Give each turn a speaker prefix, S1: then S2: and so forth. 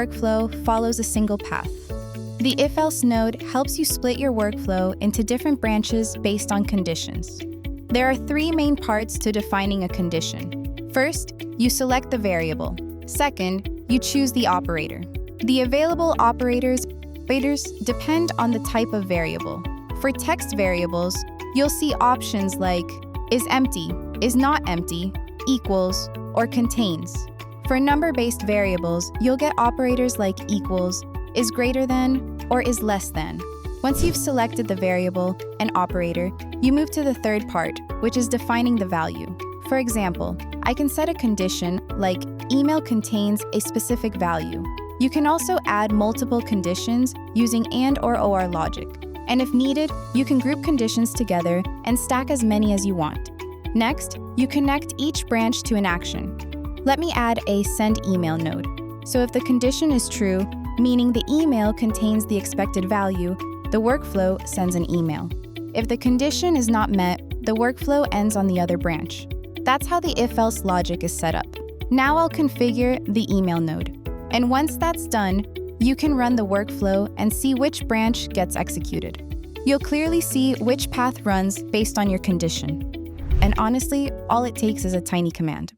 S1: workflow follows a single path. The if-else node helps you split your workflow into different branches based on conditions. There are three main parts to defining a condition. First, you select the variable. Second, you choose the operator. The available operators depend on the type of variable. For text variables, you'll see options like is empty, is not empty, equals, or contains. For number-based variables, you'll get operators like equals, is greater than, or is less than. Once you've selected the variable and operator, you move to the third part, which is defining the value. For example, I can set a condition like email contains a specific value. You can also add multiple conditions using and or logic. And if needed, you can group conditions together and stack as many as you want. Next, you connect each branch to an action. Let me add a send email node. So if the condition is true, meaning the email contains the expected value, the workflow sends an email. If the condition is not met, the workflow ends on the other branch. That's how the if-else logic is set up. Now I'll configure the email node. And once that's done, you can run the workflow and see which branch gets executed. You'll clearly see which path runs based on your condition. And honestly, all it takes is a tiny command.